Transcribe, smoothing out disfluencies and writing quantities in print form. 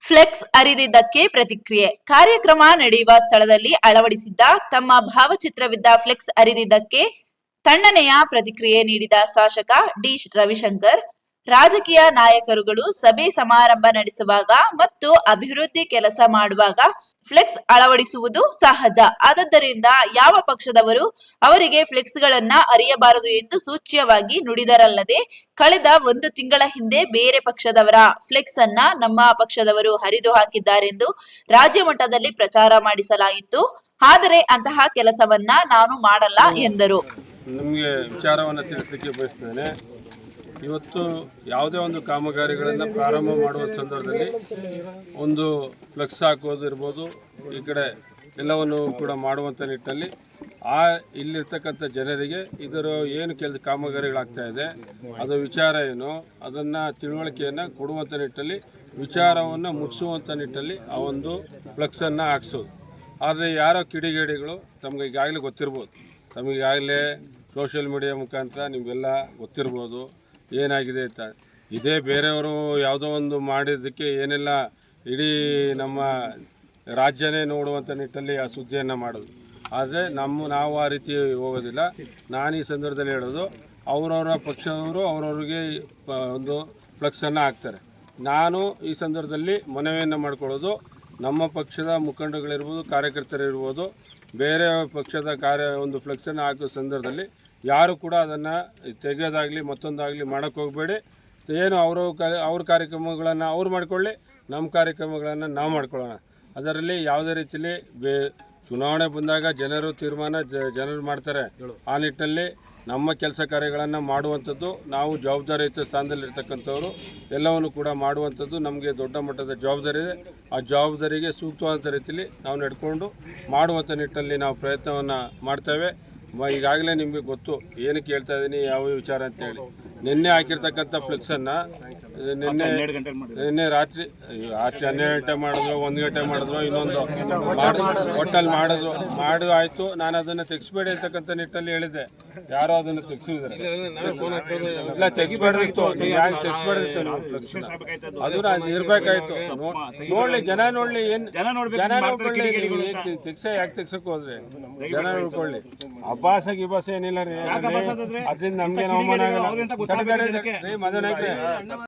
Flex ಅರಿದಿದ್ದಕ್ಕೆ ಪ್ರತಿಕ್ರಿಯೆ. ಕಾರ್ಯಕ್ರಮ ನಡೆಯುವ ಸ್ಥಳದಲ್ಲಿ ಅಳವಡಿಸಿದ್ದ ತಮ್ಮ ಭಾವಚಿತ್ರವಿದ್ದ ಫ್ಲೆಕ್ಸ್ ಅರಿದಿದ್ದಕ್ಕೆ ತಣ್ಣನೆಯ ಪ್ರತಿಕ್ರಿಯೆ ನೀಡಿದ ಶಾಸಕ ಡಿ ರವಿಶಂಕರ್, ರಾಜಕೀಯ ನಾಯಕರುಗಳು ಸಭೆ ಸಮಾರಂಭ ನಡೆಸುವಾಗ ಮತ್ತು ಅಭಿವೃದ್ಧಿ ಕೆಲಸ ಮಾಡುವಾಗ ಫ್ಲೆಕ್ಸ್ ಅಳವಡಿಸುವುದು ಸಹಜ. ಆದದ್ದರಿಂದ ಯಾವ ಪಕ್ಷದವರು ಅವರಿಗೆ ಫ್ಲೆಕ್ಸ್ಗಳನ್ನ ಅರಿಯಬಾರದು ಎಂದು ಸೂಚ್ಯವಾಗಿ ನುಡಿದರಲ್ಲದೆ, ಕಳೆದ 1 ತಿಂಗಳ ಹಿಂದೆ ಬೇರೆ ಪಕ್ಷದವರ ಫ್ಲೆಕ್ಸ್ ಅನ್ನ ನಮ್ಮ ಪಕ್ಷದವರು ಹರಿದು ಹಾಕಿದ್ದಾರೆಂದು ರಾಜ್ಯ ಮಟ್ಟದಲ್ಲಿ ಪ್ರಚಾರ ಮಾಡಿಸಲಾಗಿತ್ತು. ಆದರೆ ಅಂತಹ ಕೆಲಸವನ್ನ ನಾನು ಮಾಡಲ್ಲ ಎಂದರು. ನಿಮಗೆ ವಿಚಾರವನ್ನು ತಿಳಿಸಲಿಕ್ಕೆ ಬಯಸ್ತೇನೆ. ಇವತ್ತು ಯಾವುದೇ ಒಂದು ಕಾಮಗಾರಿಗಳನ್ನು ಪ್ರಾರಂಭ ಮಾಡುವ ಸಂದರ್ಭದಲ್ಲಿ ಒಂದು ಫ್ಲೆಕ್ಸ್ ಹಾಕೋದು ಇರ್ಬೋದು, ಈ ಕಡೆ ಎಲ್ಲವನ್ನು ಕೂಡ ಮಾಡುವಂಥ ನಿಟ್ಟಿನಲ್ಲಿ ಇಲ್ಲಿರ್ತಕ್ಕಂಥ ಜನರಿಗೆ ಇದರ ಏನು ಕಾಮಗಾರಿಗಳಾಗ್ತಾ ಇದೆ, ಅದು ವಿಚಾರ ಏನು, ಅದನ್ನು ತಿಳುವಳಿಕೆಯನ್ನು ಕೊಡುವಂಥ ನಿಟ್ಟಿನಲ್ಲಿ ವಿಚಾರವನ್ನು ಮುಟ್ಟಿಸುವಂಥ ನಿಟ್ಟಿನಲ್ಲಿ ಆ ಒಂದು ಫ್ಲೆಕ್ಸನ್ನು ಹಾಕ್ಸೋದು. ಆದರೆ ಯಾರೋ ಕಿಡಿಗೇಡಿಗಳು ತಮಗೆ ಈಗಾಗಲೇ ಗೊತ್ತಿರ್ಬೋದು, ತಮಗೀಗಾಗಲೇ ಸೋಷಿಯಲ್ ಮೀಡಿಯಾ ಮುಖಾಂತರ ನಿಮಗೆಲ್ಲ ಗೊತ್ತಿರ್ಬೋದು ಏನಾಗಿದೆ ಅಂತ. ಇದೇ ಬೇರೆಯವರು ಯಾವುದೋ ಒಂದು ಮಾಡಿದ್ದಕ್ಕೆ ಏನೆಲ್ಲ ಇಡೀ ನಮ್ಮ ರಾಜ್ಯನೇ ನೋಡುವಂಥ ನಿಟ್ಟಲ್ಲಿ ಆ ಸುದ್ದಿಯನ್ನು ಮಾಡೋದು. ಆದರೆ ನಾವು ಆ ರೀತಿ ಹೋಗೋದಿಲ್ಲ. ನಾನು ಈ ಸಂದರ್ಭದಲ್ಲಿ ಹೇಳೋದು, ಅವರವರ ಪಕ್ಷದವರು ಅವರವ್ರಿಗೆ ಒಂದು ಫ್ಲೆಕ್ಸನ್ನು ಹಾಕ್ತಾರೆ. ನಾನು ಈ ಸಂದರ್ಭದಲ್ಲಿ ಮನವಿಯನ್ನು ಮಾಡ್ಕೊಳ್ಳೋದು, ನಮ್ಮ ಪಕ್ಷದ ಮುಖಂಡಗಳಿರ್ಬೋದು, ಕಾರ್ಯಕರ್ತರಿರ್ಬೋದು, ಬೇರೆ ಪಕ್ಷದ ಒಂದು ಫ್ಲೆಕ್ಸನ್ನು ಹಾಕೋ ಸಂದರ್ಭದಲ್ಲಿ ಯಾರು ಕೂಡ ಅದನ್ನು ತೆಗೆಯೋದಾಗಲಿ ಮತ್ತೊಂದಾಗಲಿ ಮಾಡೋಕ್ಕೆ ಹೋಗಬೇಡಿ. ಏನು ಅವ್ರ ಕಾರ್ಯಕ್ರಮಗಳನ್ನು ಅವ್ರು ಮಾಡಿಕೊಳ್ಳಿ, ನಮ್ಮ ಕಾರ್ಯಕ್ರಮಗಳನ್ನು ನಾವು ಮಾಡ್ಕೊಳ್ಳೋಣ. ಅದರಲ್ಲಿ ಯಾವುದೇ ರೀತಿಯಲ್ಲಿ ಚುನಾವಣೆ ಬಂದಾಗ ಜನರು ತೀರ್ಮಾನ ಜನರು ಮಾಡ್ತಾರೆ. ಆ ನಿಟ್ಟಿನಲ್ಲಿ ನಮ್ಮ ಕೆಲಸ ಕಾರ್ಯಗಳನ್ನು ಮಾಡುವಂಥದ್ದು, ನಾವು ಜವಾಬ್ದಾರಿಯುತ ಸ್ಥಾನದಲ್ಲಿರ್ತಕ್ಕಂಥವ್ರು ಎಲ್ಲವನ್ನು ಕೂಡ ಮಾಡುವಂಥದ್ದು ನಮಗೆ ದೊಡ್ಡ ಮಟ್ಟದ ಜವಾಬ್ದಾರಿ ಇದೆ. ಆ ಜವಾಬ್ದಾರಿಗೆ ಸೂಕ್ತವಾದಂಥ ರೀತಿಯಲ್ಲಿ ನಾವು ನಡ್ಕೊಂಡು ಮಾಡುವಂಥ ನಿಟ್ಟಿನಲ್ಲಿ ನಾವು ಪ್ರಯತ್ನವನ್ನು ಮಾಡ್ತೇವೆ. ಈಗಾಗಲೇ ನಿಮಗೆ ಗೊತ್ತು ಏನಕ್ಕೆ ಹೇಳ್ತಾ ಇದ್ದೀನಿ, ಯಾವ ವಿಚಾರ ಅಂತೇಳಿ. ನಿನ್ನೆ ಹಾಕಿರ್ತಕ್ಕಂಥ ಫ್ಲೆಕ್ಸನ್ನು ನಿನ್ನೆ ರಾತ್ರಿ 12 ಗಂಟೆ ಮಾಡಿದ್ರು, 1 ಗಂಟೆ ಮಾಡಿದ್ರು, ಇನ್ನೊಂದು ಒಟ್ಟಲ್ಲಿ ಮಾಡಿದ್ರು ಆಯಿತು. ನಾನು ಅದನ್ನು ತೆಗಿಸ್ಬೇಡಿ ಅಂತಕ್ಕಂಥ ನಿಟ್ಟಲ್ಲಿ ಹೇಳಿದ್ದೆ. ಯಾರೋ ಅದನ್ನು ತೆಗಿಸಿದ್ರೆ ಇಲ್ಲ, ತೆಗಿಸ್ಬೇಡ್ದಿತ್ತು, ತೆಗಿಸ್ಬೇಡ್ದಿತ್ತು ನೀವು ಫ್ಲೆಕ್ಸ್ನ. ಅದನ್ನು ಅದು ಇರಬೇಕಾಯ್ತು. ನೋಡಲಿ, ಜನ ನೋಡಲಿ, ಜನ ನೋಡ್ಕೊಳ್ಳಿ. ಯಾಕೆ ತೆಗ್ಸಕ್ಕೆ ಹೋದ್ರೆ ಜನ ನೋಡ್ಕೊಳ್ಳಿ. ಅಭ್ಯಾಸ ಗಿಭಾಸ ಏನಿಲ್ಲ ರೀ, ಅದರಿಂದ ನಮ್ಗೆ ಅವಮಾನ ಆಗಲ್ಲ.